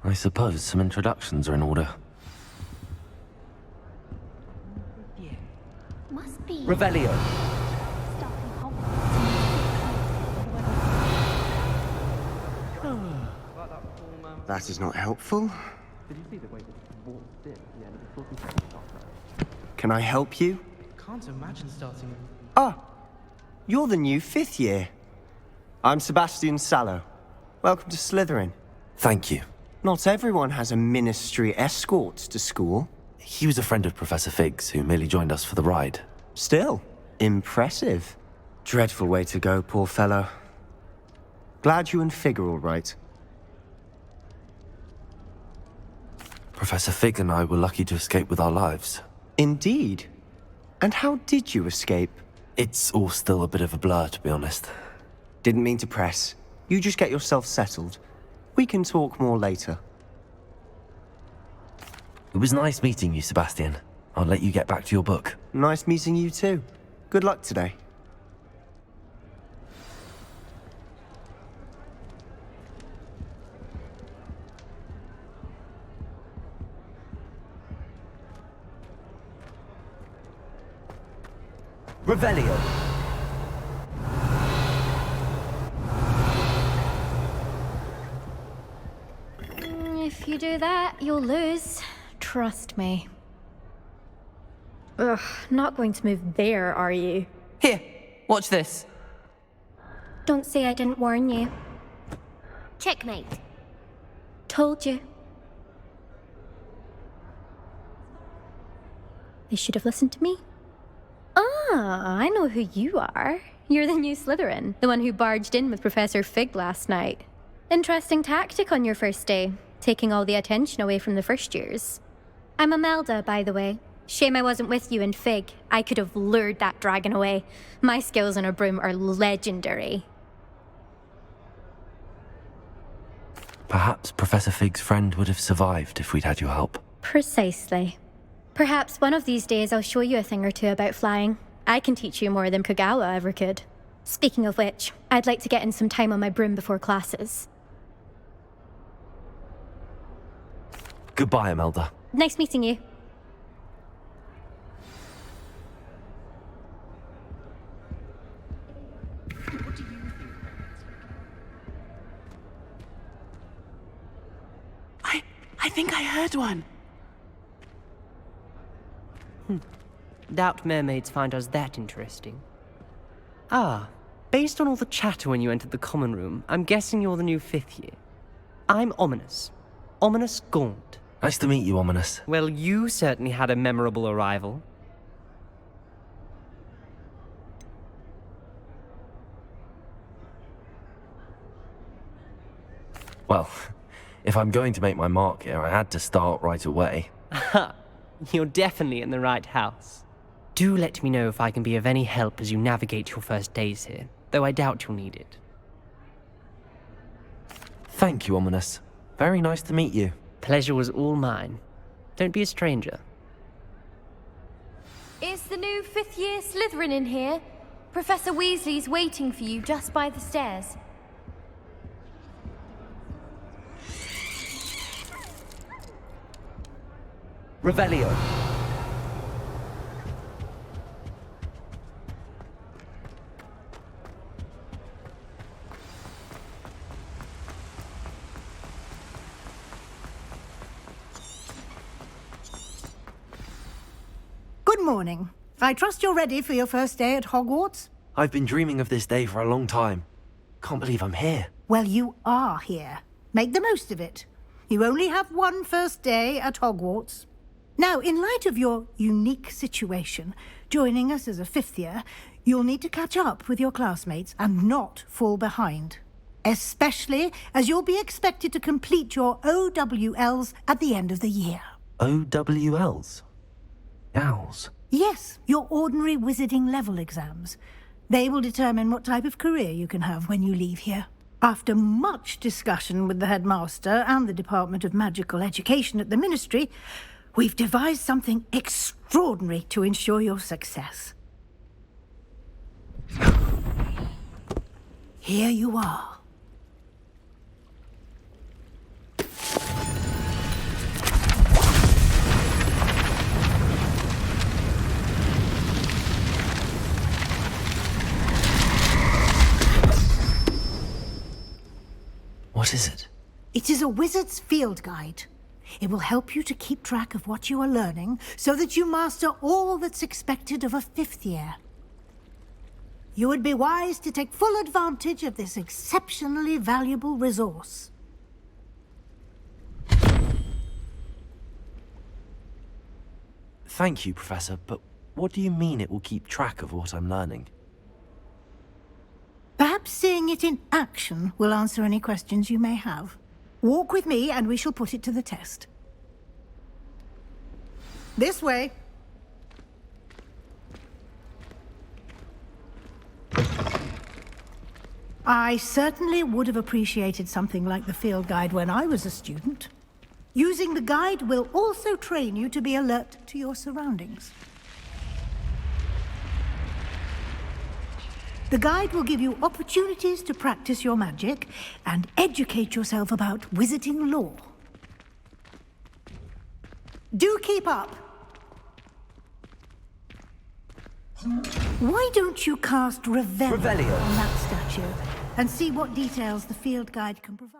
I suppose some introductions are in order. Must be Revelio. stuff in Hogwarts. That is not helpful. Can I help you? Can't imagine starting. Ah, you're the new 5th year. I'm Sebastian Sallow. Welcome to Slytherin. Thank you. Not everyone has a ministry escort to school. He was a friend of Professor Fig's who merely joined us for the ride. Still, impressive. Dreadful way to go, poor fellow. Glad you and Fig are all right. Professor Fig and I were lucky to escape with our lives. Indeed. And how did you escape? It's all still a bit of a blur, to be honest. Didn't mean to press. You just get yourself settled. We can talk more later. It was nice meeting you, Sebastian. I'll let you get back to your book. Nice meeting you too. Good luck today. Revelio. If you do that, you'll lose. Trust me. Ugh, not going to move there, are you? Here, watch this. Don't say I didn't warn you. Checkmate. Told you. They should have listened to me. Ah, I know who you are. You're the new Slytherin, the one who barged in with Professor Fig last night. Interesting tactic on your first day, taking all the attention away from the first years. I'm Imelda, by the way. Shame I wasn't with you in Fig. I could have lured that dragon away. My skills on a broom are legendary. Perhaps Professor Fig's friend would have survived if we'd had your help. Precisely. Perhaps one of these days I'll show you a thing or two about flying. I can teach you more than Kogawa ever could. Speaking of which, I'd like to get in some time on my broom before classes. Goodbye, Imelda. Nice meeting you. I think I heard one. Doubt mermaids find us that interesting. Ah, based on all the chatter when you entered the common room, I'm guessing you're the new 5th year. I'm Ominous. Ominous Gaunt. Nice to meet you, Ominous. Well, you certainly had a memorable arrival. Well, if I'm going to make my mark here, I had to start right away. Aha, you're definitely in the right house. Do let me know if I can be of any help as you navigate your first days here, though I doubt you'll need it. Thank you, Ominous. Very nice to meet you. Pleasure was all mine. Don't be a stranger. Is the new 5th year Slytherin in here? Professor Weasley's waiting for you just by the stairs. Revelio. Good morning. I trust you're ready for your first day at Hogwarts? I've been dreaming of this day for a long time. Can't believe I'm here. Well, you are here. Make the most of it. You only have one first day at Hogwarts. Now, in light of your unique situation, joining us as a 5th year, you'll need to catch up with your classmates and not fall behind. Especially as you'll be expected to complete your OWLs at the end of the year. OWLs? Owls? Yes, your ordinary wizarding level exams. They will determine what type of career you can have when you leave here. After much discussion with the headmaster and the Department of Magical Education at the Ministry, we've devised something extraordinary to ensure your success. Here you are. What is it? It is a wizard's field guide. It will help you to keep track of what you are learning so that you master all that's expected of a fifth year. You would be wise to take full advantage of this exceptionally valuable resource. Thank you, Professor, but what do you mean it will keep track of what I'm learning? Perhaps seeing it in action will answer any questions you may have. Walk with me and we shall put it to the test. This way. I certainly would have appreciated something like the field guide when I was a student. Using the guide will also train you to be alert to your surroundings. The guide will give you opportunities to practice your magic and educate yourself about wizarding lore. Do keep up. Why don't you cast Revelio on that statue and see what details the field guide can provide?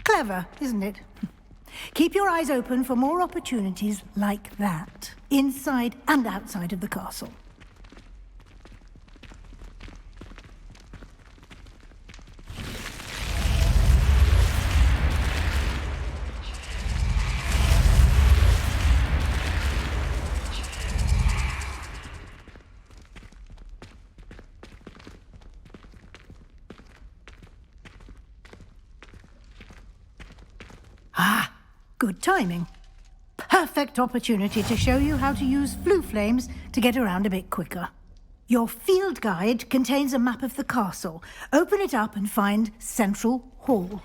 Clever, isn't it? Keep your eyes open for more opportunities like that, inside and outside of the castle. Good timing. Perfect opportunity to show you how to use flue flames to get around a bit quicker. Your field guide contains a map of the castle. Open it up and find Central Hall.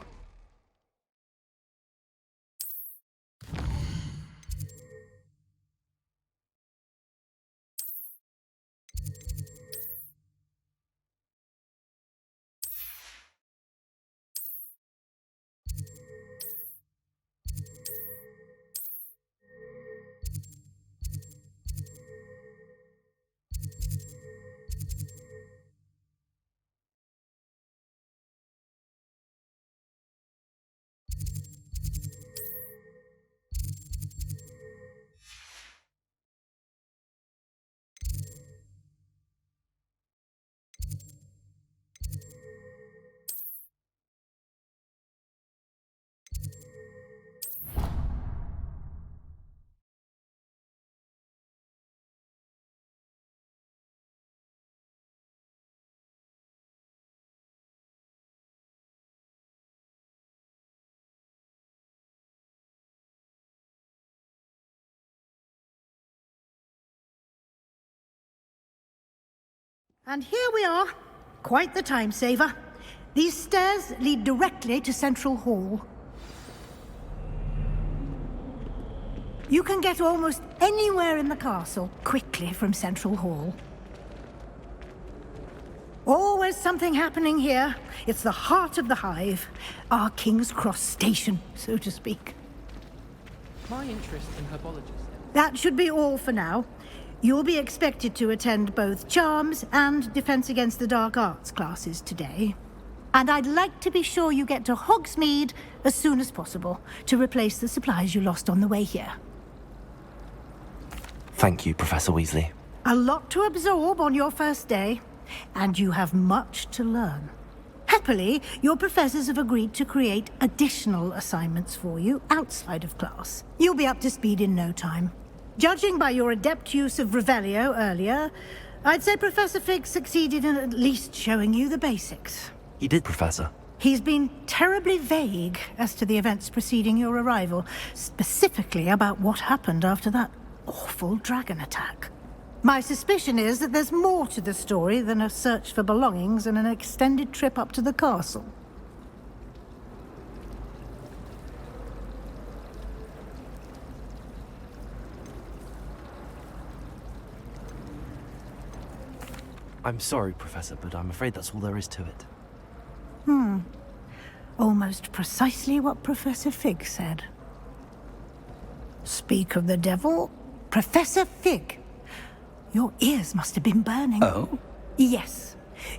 And here we are. Quite the time saver. These stairs lead directly to Central Hall. You can get almost anywhere in the castle quickly from Central Hall. Always something happening here. It's the heart of the hive. Our King's Cross station, so to speak. My interest in herbology. That should be all for now. You'll be expected to attend both Charms and Defense Against the Dark Arts classes today. And I'd like to be sure you get to Hogsmeade as soon as possible to replace the supplies you lost on the way here. Thank you, Professor Weasley. A lot to absorb on your first day, and you have much to learn. Happily, your professors have agreed to create additional assignments for you outside of class. You'll be up to speed in no time. Judging by your adept use of Revelio earlier, I'd say Professor Fig succeeded in at least showing you the basics. He did, Professor. He's been terribly vague as to the events preceding your arrival, specifically about what happened after that awful dragon attack. My suspicion is that there's more to the story than a search for belongings and an extended trip up to the castle. I'm sorry, Professor, but I'm afraid that's all there is to it. Almost precisely what Professor Fig said. Speak of the devil, Professor Fig. Your ears must have been burning. Oh? Yes.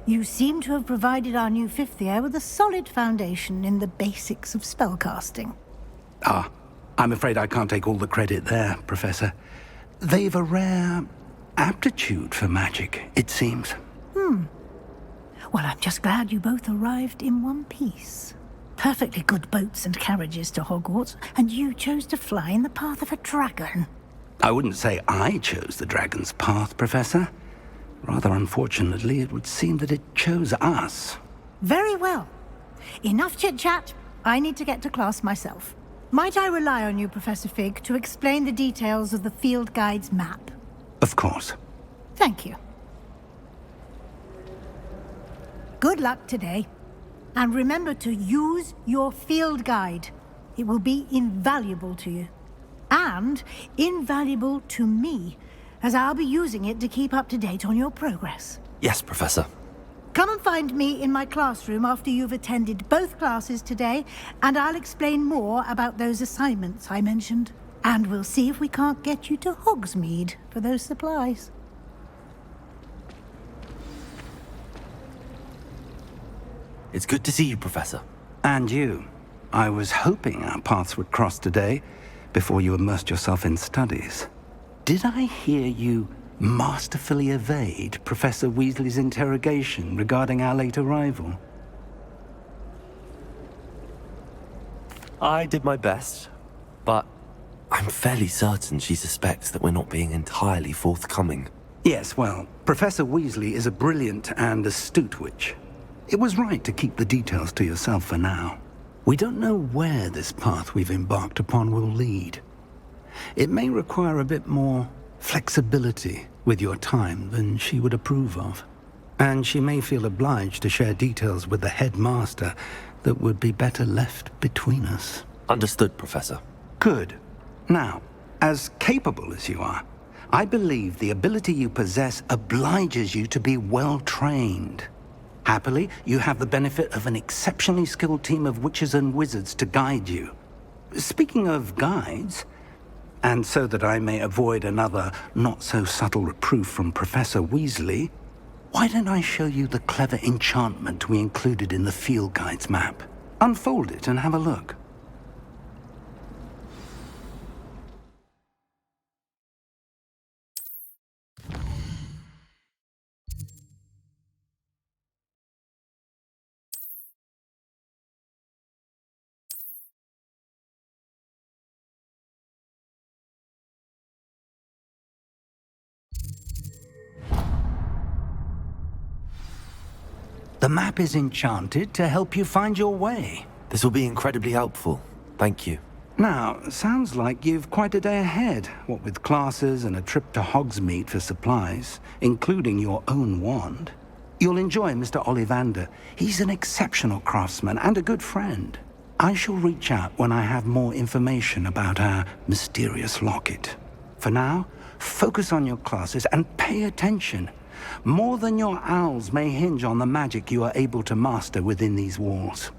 You seem to have provided our new fifth year with a solid foundation in the basics of spellcasting. Ah, I'm afraid I can't take all the credit there, Professor. They've a rare aptitude for magic, it seems. Well, I'm just glad you both arrived in one piece. Perfectly good boats and carriages to Hogwarts, and you chose to fly in the path of a dragon. I wouldn't say I chose the dragon's path, Professor. Rather unfortunately, it would seem that it chose us. Very well. Enough chit-chat. I need to get to class myself. Might I rely on you, Professor Fig, to explain the details of the field guide's map? Of course. Thank you. Good luck today. And remember to use your field guide. It will be invaluable to you. And invaluable to me, as I'll be using it to keep up to date on your progress. Yes, Professor. Come and find me in my classroom after you've attended both classes today, and I'll explain more about those assignments I mentioned. And we'll see if we can't get you to Hogsmeade for those supplies. It's good to see you, Professor. And you. I was hoping our paths would cross today, before you immersed yourself in studies. Did I hear you masterfully evade Professor Weasley's interrogation regarding our late arrival? I did my best, but I'm fairly certain she suspects that we're not being entirely forthcoming. Yes, well, Professor Weasley is a brilliant and astute witch. It was right to keep the details to yourself for now. We don't know where this path we've embarked upon will lead. It may require a bit more flexibility with your time than she would approve of. And she may feel obliged to share details with the headmaster that would be better left between us. Understood, Professor. Good. Now, as capable as you are, I believe the ability you possess obliges you to be well trained. Happily, you have the benefit of an exceptionally skilled team of witches and wizards to guide you. Speaking of guides, and so that I may avoid another not-so-subtle reproof from Professor Weasley, why don't I show you the clever enchantment we included in the field guide's map? Unfold it and have a look. The map is enchanted to help you find your way. This will be incredibly helpful. Thank you. Now, sounds like you've quite a day ahead, what with classes and a trip to Hogsmeade for supplies, including your own wand. You'll enjoy Mr. Ollivander. He's an exceptional craftsman and a good friend. I shall reach out when I have more information about our mysterious locket. For now, focus on your classes and pay attention. More than your owls may hinge on the magic you are able to master within these walls.